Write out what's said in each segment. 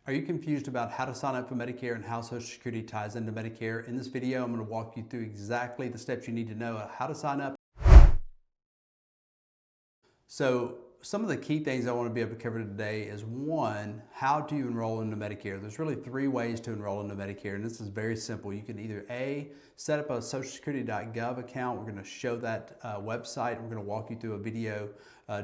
Are you confused about how to sign up for Medicare and how Social Security ties into Medicare? In this video, I'm going to walk you through exactly the steps you need to know how to sign up. So some of the key things I want to be able to cover today is one, how do you enroll into Medicare? There's really three ways to enroll into Medicare, and this is very simple. You can either A, set up a Social Security.gov account. We're going to show that website. We're going to walk you through a video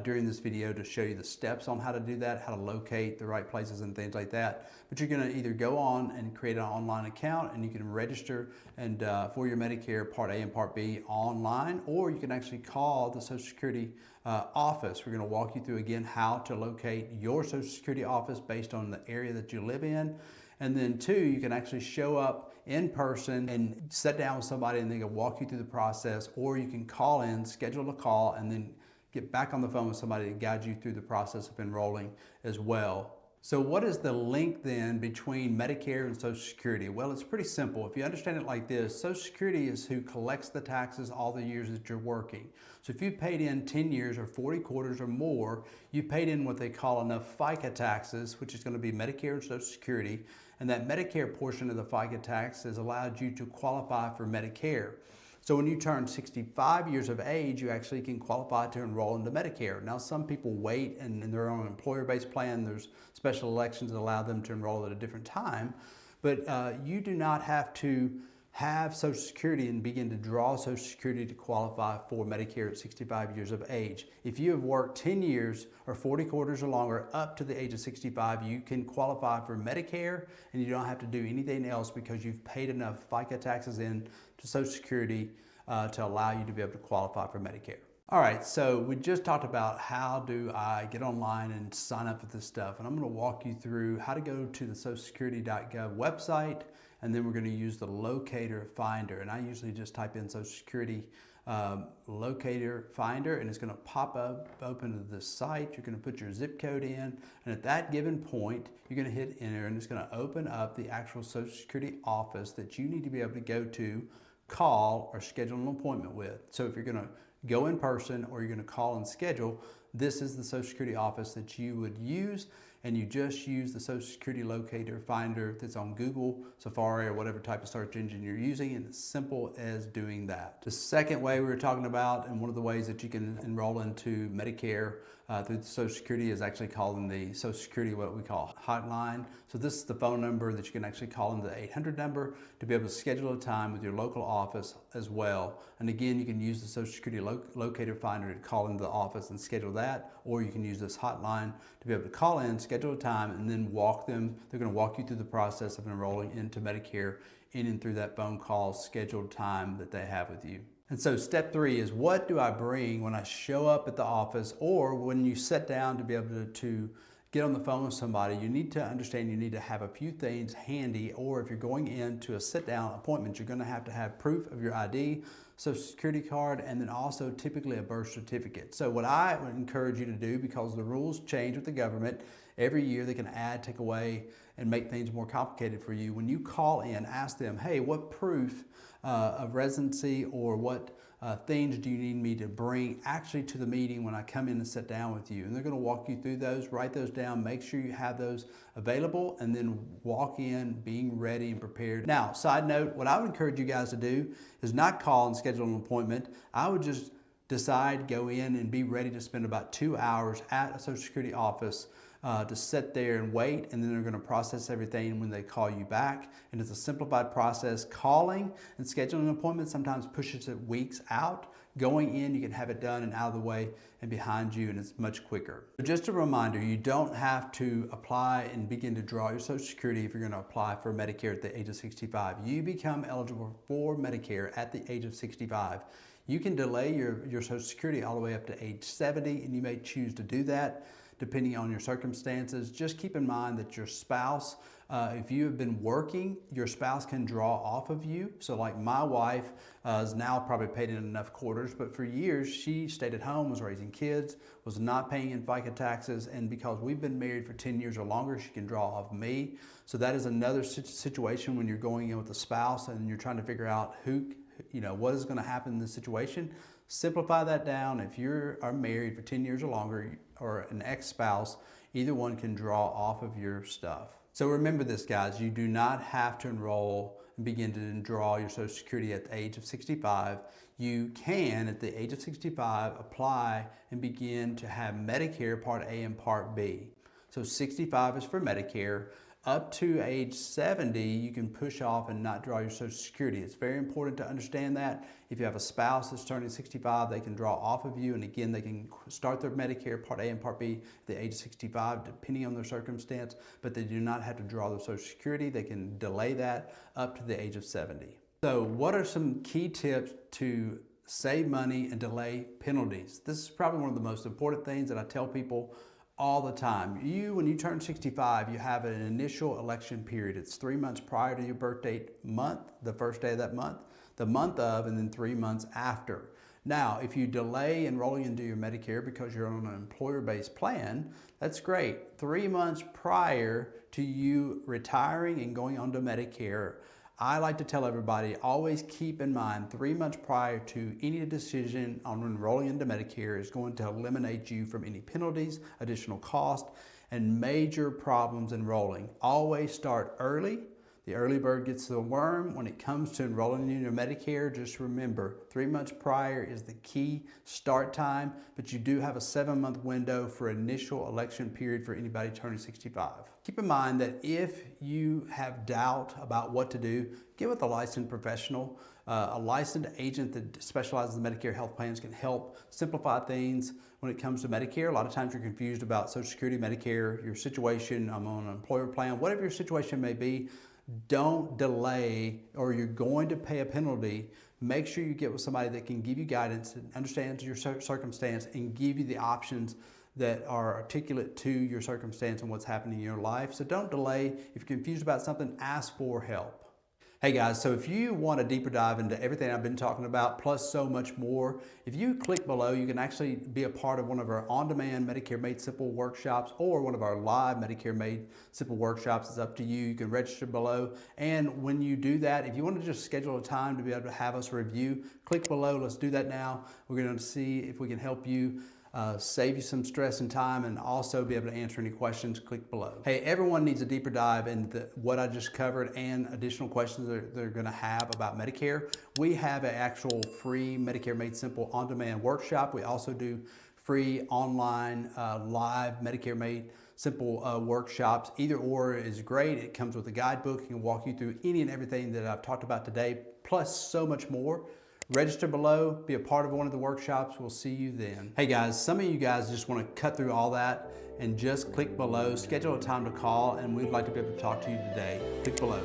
during this video to show you the steps on how to do that, how to locate the right places and things like that. But you're going to either go on and create an online account and you can register and for your Medicare Part A and Part B online, or you can actually call the Social Security office. We're going to walk you through again how to locate your Social Security office based on the area that you live in. And then two, you can actually show up in person and sit down with somebody and they can walk you through the process, or you can call in, schedule a call, and then get back on the phone with somebody to guide you through the process of enrolling as well. So what is the link then between Medicare and Social Security? Well, it's pretty simple. If you understand it like this, Social Security is who collects the taxes all the years that you're working. So if you paid in 10 years or 40 quarters or more, you paid in what they call enough FICA taxes, which is going to be Medicare and Social Security, and that Medicare portion of the FICA tax has allowed you to qualify for Medicare. So when you turn 65 years of age, you actually can qualify to enroll into Medicare. Now, some people wait and in their own employer-based plan, there's special elections that allow them to enroll at a different time. But you do not have to have Social Security and begin to draw Social Security to qualify for Medicare at 65 years of age. If you have worked 10 years or 40 quarters or longer up to the age of 65, you can qualify for Medicare and you don't have to do anything else because you've paid enough FICA taxes in to Social Security to allow you to be able to qualify for Medicare. All right, so we just talked about how do I get online and sign up for this stuff, and I'm going to walk you through how to go to the Social Security.gov website, and then we're going to use the Locator Finder, and I usually just type in Social Security Locator Finder, and it's going to pop up open to this site. You're going to put your zip code in, and at that given point, you're going to hit enter, and it's going to open up the actual Social Security office that you need to be able to go to, call, or schedule an appointment with. So if you're going to go in person or you're going to call and schedule, this is the Social Security office that you would use, and you just use the Social Security Locator Finder that's on Google, Safari, or whatever type of search engine you're using, and it's simple as doing that. The second way we were talking about, and one of the ways that you can enroll into Medicare through the Social Security, is actually calling the Social Security, what we call hotline. So this is the phone number that you can actually call into the 800 number to be able to schedule a time with your local office as well. And again, you can use the Social Security Locator Finder to call into the office and schedule that, or you can use this hotline to be able to call in, schedule a time, and then walk them. They're going to walk you through the process of enrolling into Medicare in and through that phone call scheduled time that they have with you. And so step three is, what do I bring when I show up at the office, or when you sit down to be able to get on the phone with somebody? You need to understand you need to have a few things handy, or if you're going into a sit-down appointment, you're going to have proof of your ID, Social Security card, and then also typically a birth certificate. So what I would encourage you to do, because the rules change with the government, every year they can add, take away, and make things more complicated for you. When you call in, ask them, hey, what proof of residency or what things do you need me to bring actually to the meeting when I come in and sit down with you? And they're going to walk you through those, write those down, make sure you have those available, and then walk in being ready and prepared. Now, side note, what I would encourage you guys to do is not call and schedule an appointment. I would just decide, go in and be ready to spend about 2 hours at a Social Security office to sit there and wait, and then they're going to process everything when they call you back. And it's a simplified process. Calling and scheduling an appointment sometimes pushes it weeks out. Going in, you can have it done and out of the way and behind you, and it's much quicker. So just a reminder, you don't have to apply and begin to draw your Social Security if you're going to apply for Medicare at the age of 65. You become eligible for Medicare at the age of 65. You can delay your Social Security all the way up to age 70, and you may choose to do that depending on your circumstances. Just keep in mind that your spouse, if you have been working, your spouse can draw off of you. So like my wife is now probably paid in enough quarters, but for years she stayed at home, was raising kids, was not paying in FICA taxes, and because we've been married for 10 years or longer, she can draw off me. So that is another situation when you're going in with a spouse and you're trying to figure out what is going to happen in this situation. Simplify that down. If you are married for 10 years or longer, or an ex-spouse, either one can draw off of your stuff. So remember this, guys, you do not have to enroll and begin to draw your Social Security at the age of 65. You can, at the age of 65, apply and begin to have Medicare Part A and Part B. So 65 is for Medicare. Up to age 70, you can push off and not draw your Social Security. It's very important to understand that. If you have a spouse that's turning 65, they can draw off of you, and again, they can start their Medicare Part A and Part B at the age of 65, depending on their circumstance, but they do not have to draw their Social Security. They can delay that up to the age of 70. So what are some key tips to save money and delay penalties? This is probably one of the most important things that I tell people all the time. When you turn 65, you have an initial election period. It's 3 months prior to your birth date month, the first day of that month, the month of, and then 3 months after. Now, if you delay enrolling into your Medicare because you're on an employer-based plan, that's great. 3 months prior to you retiring and going on to Medicare, I like to tell everybody, always keep in mind 3 months prior to any decision on enrolling into Medicare is going to eliminate you from any penalties, additional cost, and major problems enrolling. Always start early. The early bird gets the worm. When it comes to enrolling into Medicare, just remember 3 months prior is the key start time, but you do have a 7-month window for initial election period for anybody turning 65. Keep in mind that if you have doubt about what to do, get with a licensed professional. A licensed agent that specializes in Medicare health plans can help simplify things when it comes to Medicare. A lot of times you're confused about Social Security, Medicare, your situation. I'm on an employer plan, whatever your situation may be. Don't delay, or you're going to pay a penalty. Make sure you get with somebody that can give you guidance and understands your circumstance and give you the options that are articulate to your circumstance and what's happening in your life. So don't delay. If you're confused about something, ask for help. Hey guys, so if you want a deeper dive into everything I've been talking about, plus so much more, if you click below, you can actually be a part of one of our on-demand Medicare Made Simple workshops or one of our live Medicare Made Simple workshops. It's up to you. You can register below. And when you do that, if you want to just schedule a time to be able to have us review, click below. Let's do that now. We're going to see if we can help you save you some stress and time, and also be able to answer any questions. Click below. Hey, everyone needs a deeper dive into what I just covered and additional questions that they're going to have about Medicare. We have an actual free Medicare Made Simple on-demand workshop. We also do free online live Medicare Made Simple workshops. Either or is great. It comes with a guidebook. It can walk you through any and everything that I've talked about today, plus so much more. Register below, be a part of one of the workshops. We'll see you then. Hey guys, some of you guys just want to cut through all that and just click below, schedule a time to call, and we'd like to be able to talk to you today. Click below.